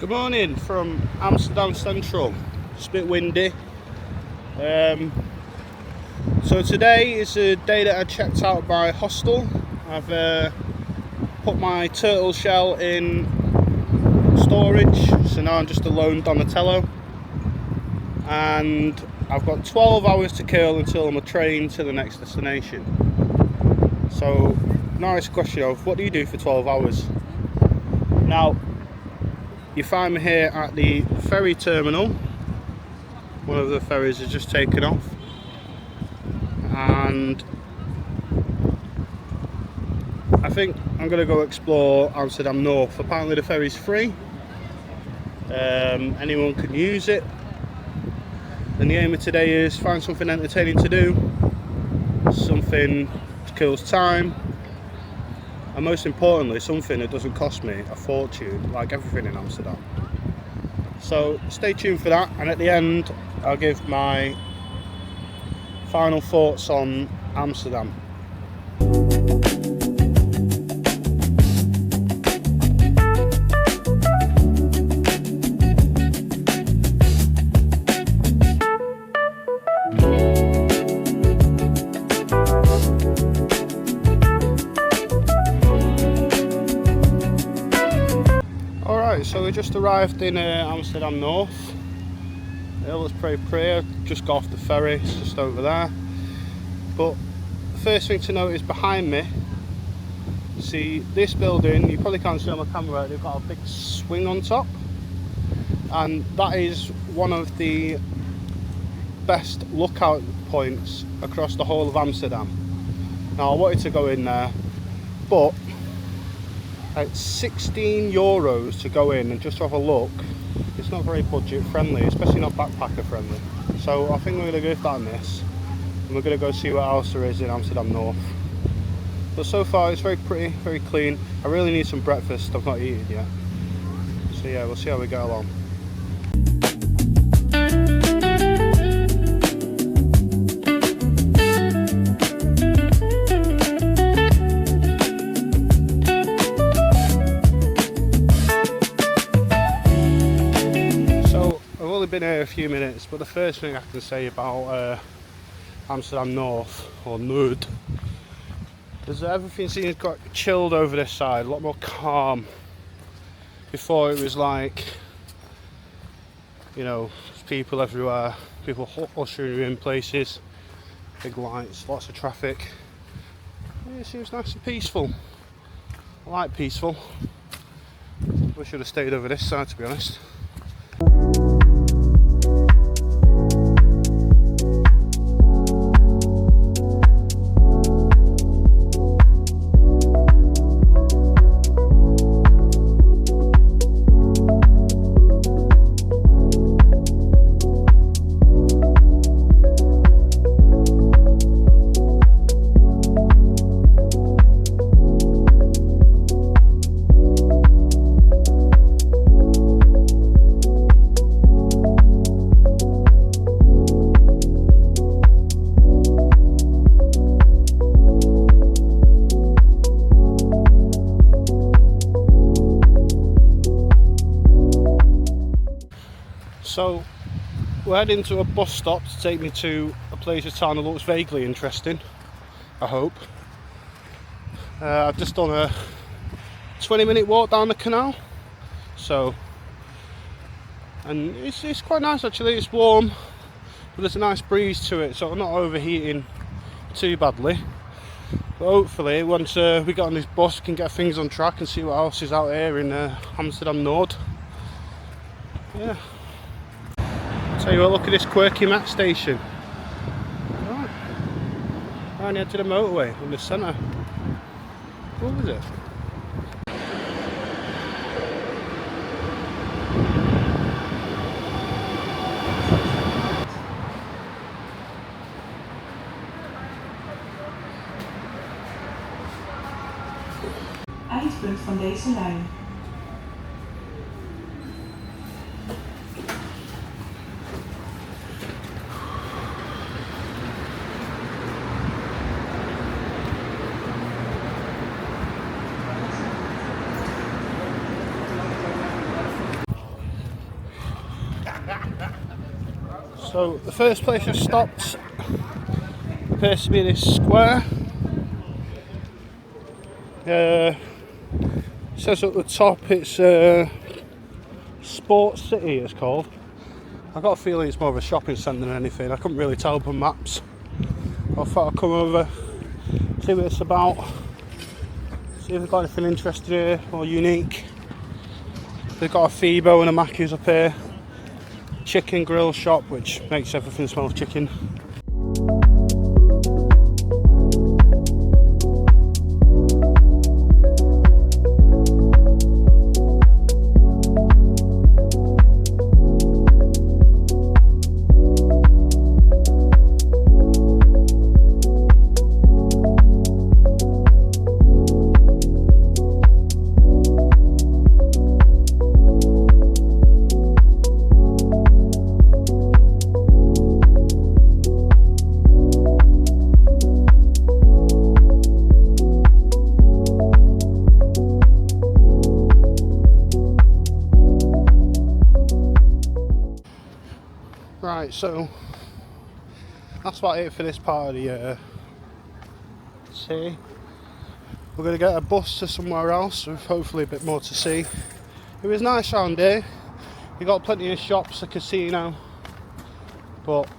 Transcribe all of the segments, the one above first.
Good morning from Amsterdam Central. It's a bit windy. So today is a day that I checked out my hostel. I've put my turtle shell in storage, so now I'm just alone Donatello. And I've got 12 hours to kill until I'm a train to the next destination. So now it's a question of, what do you do for 12 hours? Now, you find me here at the ferry terminal. One of the ferries has just taken off, and I think I'm going to go explore Amsterdam North. Apparently the ferry's free, anyone can use it, and the aim of today is find something entertaining to do, something that kills time, and most importantly something that doesn't cost me a fortune, like everything in Amsterdam. So stay tuned for that, and at the end I'll give my final thoughts on Amsterdam. So we just arrived in Amsterdam North. It looks pretty pretty. Just got off the ferry, it's just over there. But the first thing to note is behind me. See this building, you probably can't see on the camera, they've got a big swing on top. And that is one of the best lookout points across the whole of Amsterdam. Now I wanted to go in there, but it's 16 euros to go in and just have a look. It's not very budget friendly, especially not backpacker friendly. So I think we're going to go for that in this, and we're going to go see what else there is in Amsterdam North. But so far it's very pretty, very clean. I really need some breakfast, I've not eaten yet. So yeah, we'll see how we get along. Been here a few minutes, but the first thing I can say about Amsterdam North, or Noord, is that everything seems quite chilled over this side, a lot more calm. Before it was like, you know, there's people everywhere, people ushering you in places, big lights, lots of traffic. Yeah, it seems nice and peaceful. I like peaceful. We should have stayed over this side, to be honest. So we're heading to a bus stop to take me to a place of town that looks vaguely interesting, I hope. I've just done a 20-minute walk down the canal, and it's quite nice actually. It's warm, but there's a nice breeze to it, so I'm not overheating too badly. But hopefully once we get on this bus we can get things on track and see what else is out here in Amsterdam Noord. Yeah. Tell you what, look at this quirky map station. Right. And head to the motorway in the centre. What was it? Eindpunt van deze lijn. So the first place I stopped appears to be this square. It says at the top it's Sports City it's called. I got a feeling it's more of a shopping centre than anything. I couldn't really tell from maps. I thought I'd come over, see what it's about, see if they've got anything interesting here or unique. They've got a Phoebo and a Mackey's up here. Chicken grill shop, which makes everything smell of chicken. Right, so that's about it for this part of the city. We're going to get a bus to somewhere else with hopefully a bit more to see. It was nice round here. You got plenty of shops, a casino, but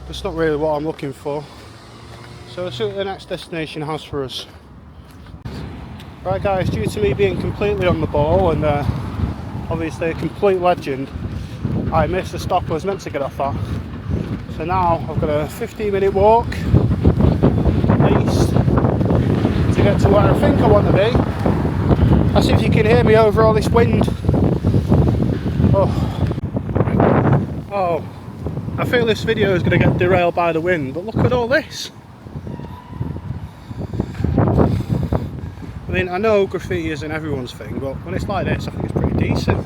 it's not really what I'm looking for. So let's see what the next destination has for us. Right guys, due to me being completely on the ball and obviously a complete legend, I missed the stop I was meant to get off at. So now I've got a 15-minute walk at least to get to where I think I want to be. Let's see if you can hear me over all this wind. Oh, I feel this video is going to get derailed by the wind, but look at all this. I mean, I know graffiti isn't everyone's thing, but when it's like this I think it's pretty decent.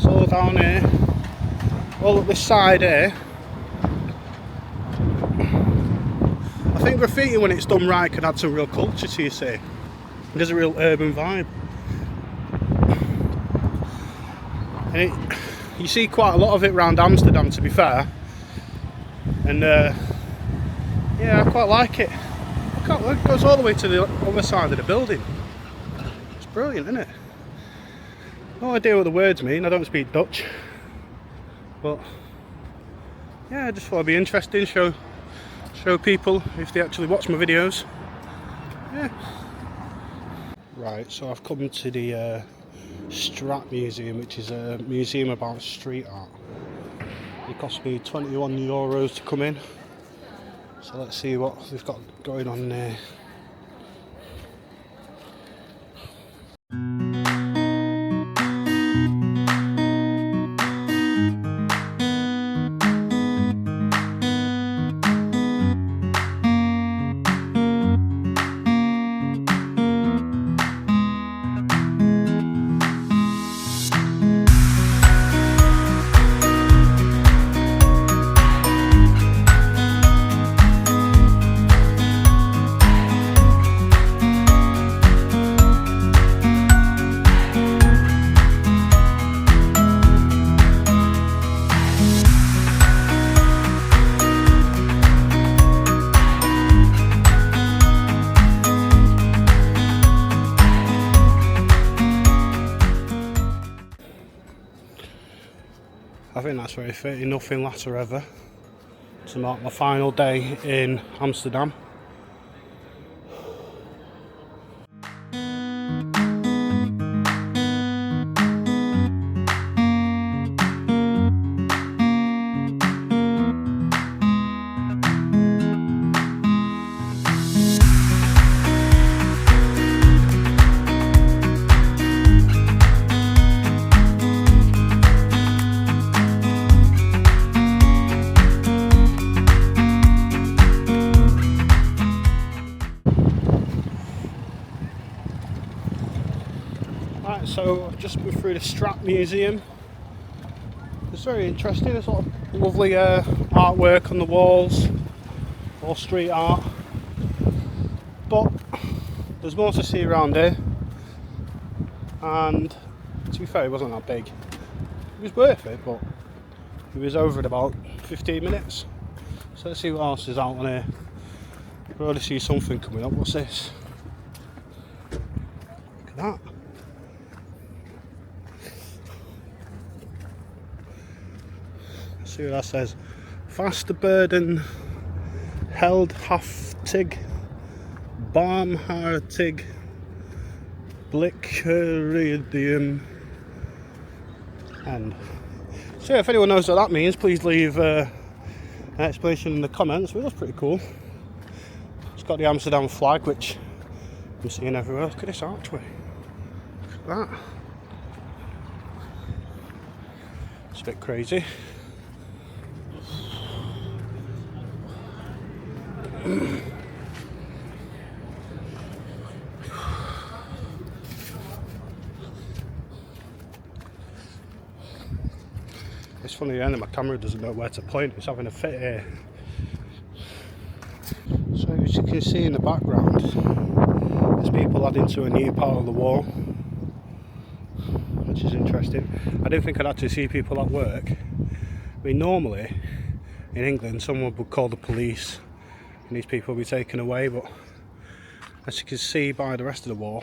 All down here, all up this side here. I think graffiti, when it's done right, can add some real culture to you, see. There's a real urban vibe. And you see quite a lot of it around Amsterdam, to be fair. And yeah, I quite like it. It goes all the way to the other side of the building. It's brilliant, isn't it? No idea what the words mean, I don't speak Dutch, but yeah, I just thought it'd be interesting, show people if they actually watch my videos. Yeah. Right, so I've come to the Straat museum, which is a museum about street art. It cost me €21 to come in, so let's see what they've got going on there. I think that's very fitting, nothing latter ever, to mark my final day in Amsterdam. So I've just been through the Straat Museum. It's very interesting, there's a lot of lovely artwork on the walls, all street art, but there's more to see around here, and to be fair it wasn't that big. it was worth it, but it was over in about 15 minutes. So let's see what else is out on here. I already see something coming up. What's this? Look at that. Let's see what that says. Fasterburden held haftig barmhartig blickeridium. And so if anyone knows what that means, please leave an explanation in the comments. But it looks pretty cool. It's got the Amsterdam flag, which I'm seeing everywhere. Look at this archway. Look at that. It's a bit crazy. It's funny then that my camera doesn't know where to point. It's having a fit here. So as you can see in the background, there's people adding to a new part of the wall, which is interesting. I didn't think I'd actually see people at work. I mean, normally in England someone would call the police and these people will be taken away, but as you can see by the rest of the wall,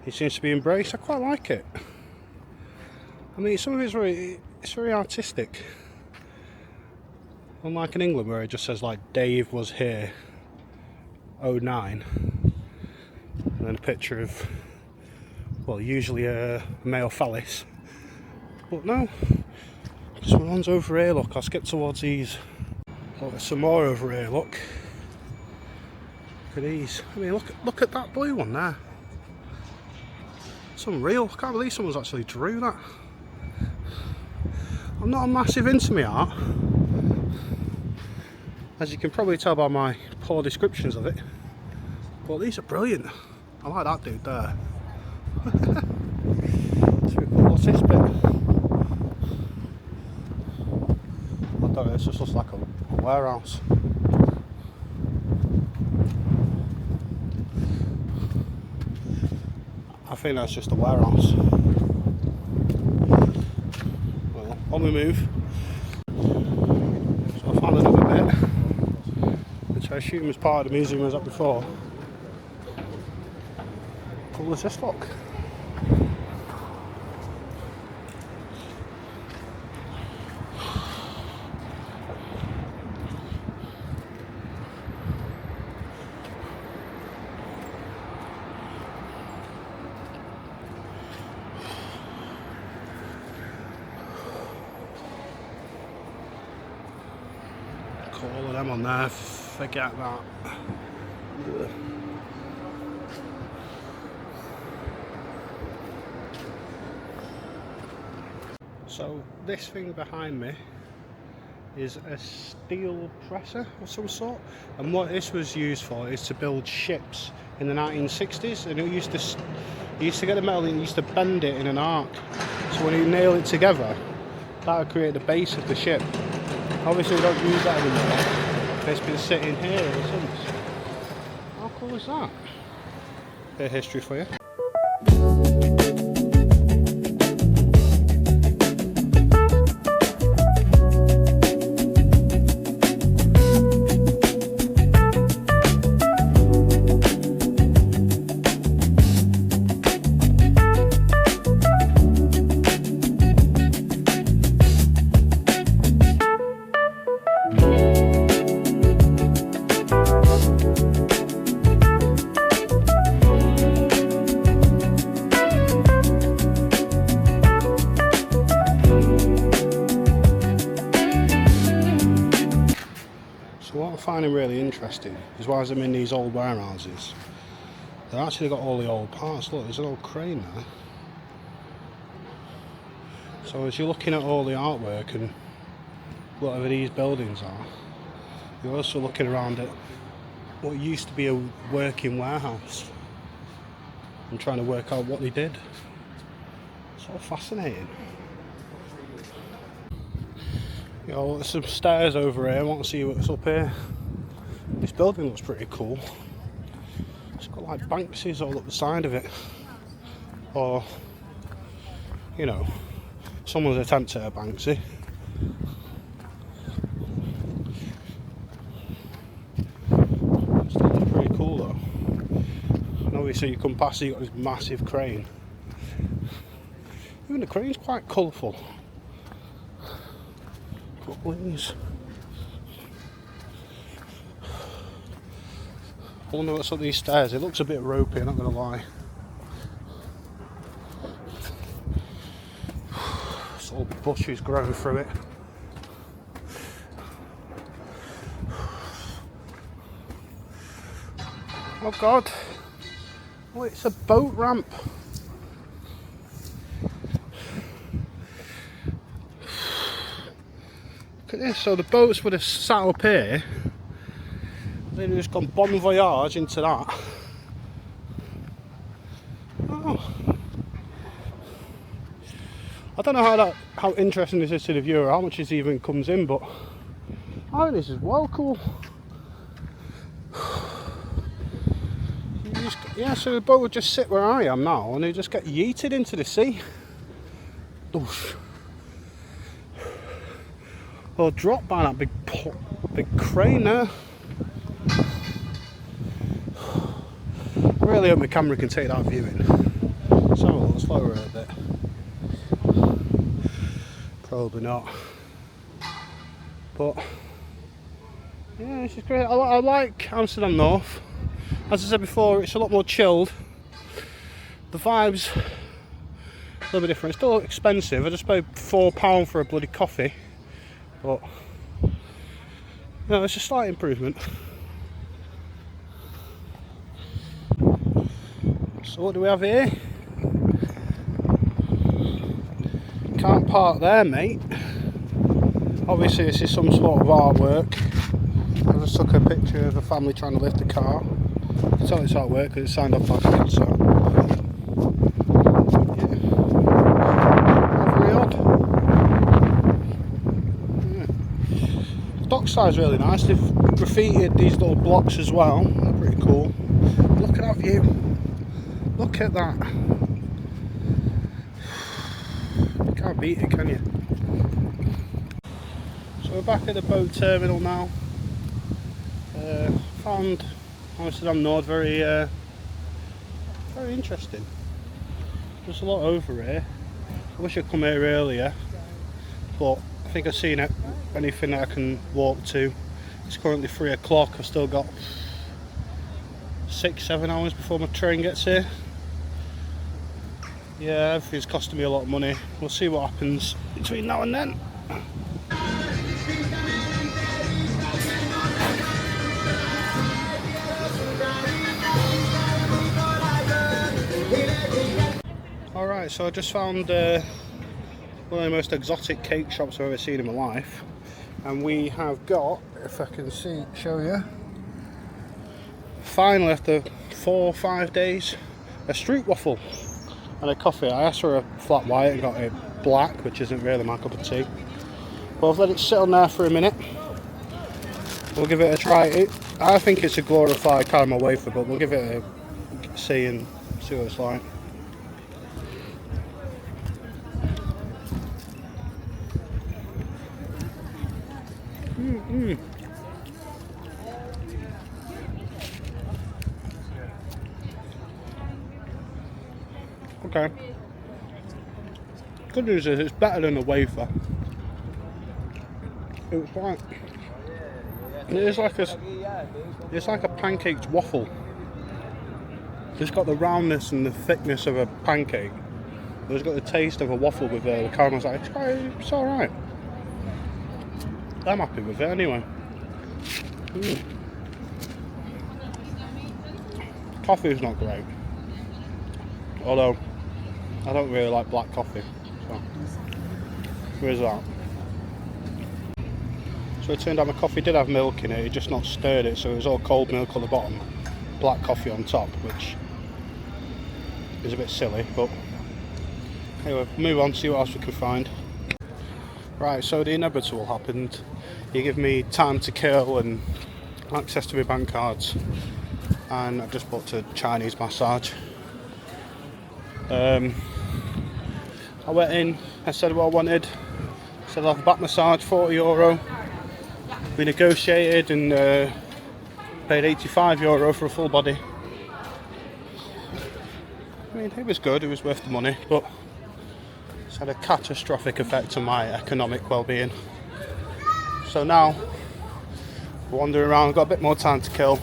it seems to be embraced. I quite like it. I mean, some of it's very artistic. Unlike in England where it just says like Dave was here 09 and then a picture of, well, usually a male phallus. But no, this one's over here. Look, I'll skip towards these. Oh, there's some more over here. Look at these. I mean, look at that blue one there. It's unreal. I can't believe someone's actually drew that. I'm not a massive into my art, as you can probably tell by my poor descriptions of it, but these are brilliant. I like that dude there. It's pretty cool. What's this bit? I don't know, it just looks like a warehouse. I think that's just a warehouse. Well, on the move. So I found another bit, which I assume was part of the museum I was at before. Cool as this, look. All of them on there, forget that. Ugh. So this thing behind me is a steel presser of some sort, and what this was used for is to build ships in the 1960s, and it used to get the metal and it used to bend it in an arc, so when you nail it together that would create the base of the ship. Obviously we don't use that anymore. It's been sitting here ever since. How cool is that? Bit of history for you. What I'm finding really interesting is why I'm in these old warehouses, they've actually got all the old parts. Look, there's an old crane there. So as you're looking at all the artwork and whatever these buildings are, you're also looking around at what used to be a working warehouse and trying to work out what they did. It's all fascinating. You know, there's some stairs over here. I want to see what's up here. This building looks pretty cool. It's got like Banksy's all up the side of it. Or, you know, Someone's attempt at a Banksy. It's pretty cool though. And obviously you come past, you've got this massive crane. Even the crane's quite colourful. Got wings. I wonder what's up these stairs. It looks a bit ropey, I'm not going to lie. It's all bushes growing through it. Oh God. Oh, it's a boat ramp. Look at this. So the boats would have sat up here. They've just gone bon voyage into that. Oh. I don't know how interesting this is to the viewer, how much this even comes in, but oh, this is well cool. Yeah, so the boat would just sit where I am now and they just get yeeted into the sea. Oof. Or dropped by that big crane there. Really hope my camera can take that view in. So let's slow her a bit. Probably not. But yeah, this is great. I like Amsterdam North. As I said before, it's a lot more chilled. The vibe's a little bit different. It's still expensive. I just paid £4 for a bloody coffee. But no, it's a slight improvement. So what do we have here? Can't park there, mate. Obviously this is some sort of artwork. I just took a picture of a family trying to lift the car. I can tell it's artwork because it's signed off by Picasso. Yeah. Very odd. Yeah. The dockside's really nice. They've graffitied these little blocks as well. They're pretty cool. Look at that view. Look at that. You can't beat it, can you? So we're back at the boat terminal now. Found Amsterdam Noord very interesting. There's a lot over here. I wish I'd come here earlier, but I think I've seen anything that I can walk to. It's currently 3 o'clock. I've still got 6-7 hours before my train gets here. Yeah, everything's costing me a lot of money. We'll see what happens between now and then. Alright, so I just found one of the most exotic cake shops I've ever seen in my life. And we have got, if I can show you, finally after 4 or 5 days, a street waffle and a coffee. I asked for a flat white and got a black, which isn't really my cup of tea. But I've let it sit on there for a minute. We'll give it a try. I think it's a glorified caramel wafer, but we'll give it a see and see what it's like. Okay. Good news is it's better than a wafer. It's like a pancaked waffle. It's got the roundness and the thickness of a pancake. It's got the taste of a waffle with the caramel. It's alright. I'm happy with it anyway. Coffee's not great. Although I don't really like black coffee. So where's that? So it turned out my coffee did have milk in it, it just not stirred it, so it was all cold milk on the bottom, black coffee on top, which is a bit silly, but anyway, move on, see what else we can find. Right, so the inevitable happened. You give me time to kill and access to my bank cards, and I've just booked a Chinese massage. I went in, I said what I wanted. I said I'll have a back massage, €40. We negotiated and paid €85 for a full body. I mean, it was good, it was worth the money, but it's had a catastrophic effect on my economic well-being. So now, wandering around, I've got a bit more time to kill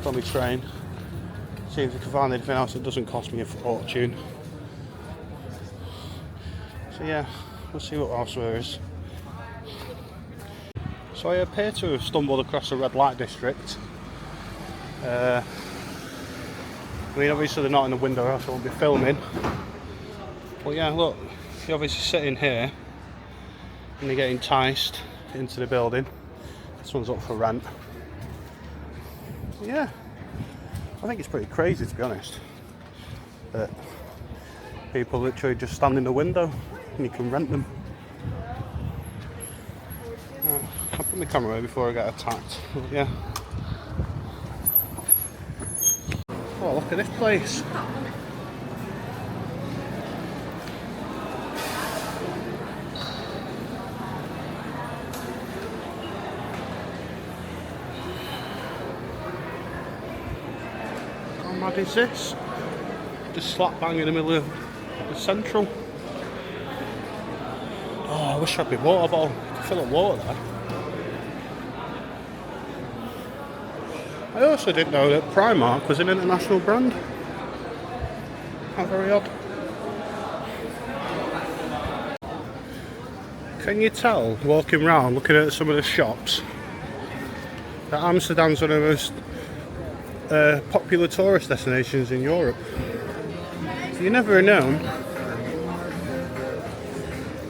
on my train. See if we can find anything else that doesn't cost me a fortune. So yeah, we'll see what else there is. So I appear to have stumbled across a red light district. I mean, obviously they're not in the window, else I won't be filming. But yeah, look, you're obviously sitting here and you get enticed into the building. This one's up for rent. Yeah, I think it's pretty crazy, to be honest, that people literally just stand in the window and you can rent them. I'll put my camera away before I get attacked. But yeah. Oh, look at this place. How mad is this? Just slap bang in the middle of the central. Oh, I wish I had my water bottle. I could fill up water there. I also didn't know that Primark was an international brand. How very odd. Can you tell, walking around, looking at some of the shops, that Amsterdam's one of the most popular tourist destinations in Europe? You never have known.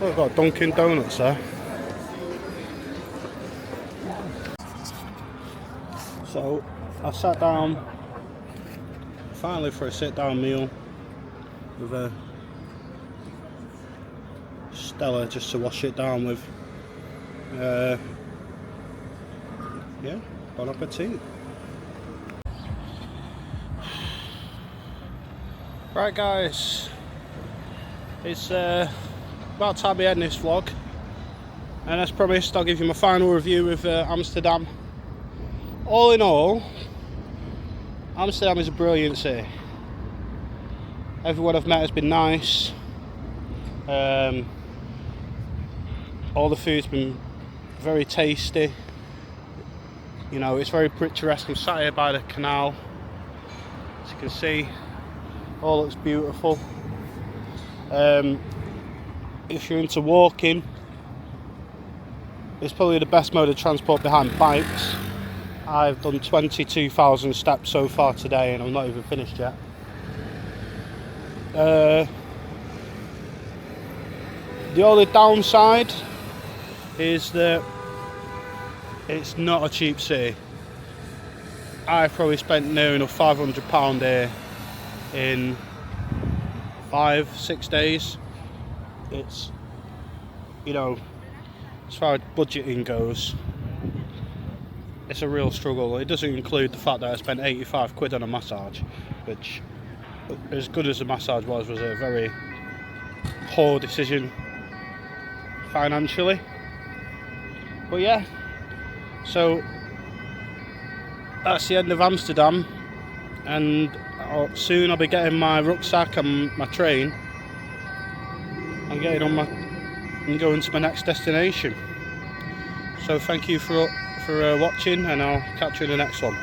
Oh, I've got Dunkin' Donuts there. So I sat down finally for a sit-down meal with a Stella just to wash it down with. Yeah, bon appetit. Right guys, it's about time we end this vlog, and as promised I'll give you my final review of Amsterdam. All in all, Amsterdam is a brilliant city. Everyone I've met has been nice. All the food's been very tasty. You know, it's very picturesque. I'm sat here by the canal. As you can see, all looks beautiful. If you're into walking, it's probably the best mode of transport behind bikes. I've done 22,000 steps so far today and I'm not even finished yet. The only downside is that it's not a cheap city. I've probably spent near enough £500 here in 5-6 days. It's, you know, as far as budgeting goes, it's a real struggle. It doesn't include the fact that I spent 85 quid on a massage, which, as good as the massage was a very poor decision financially. But yeah, so that's the end of Amsterdam, and soon I'll be getting my rucksack and my train and getting on and going to my next destination. So thank you for watching, and I'll catch you in the next one.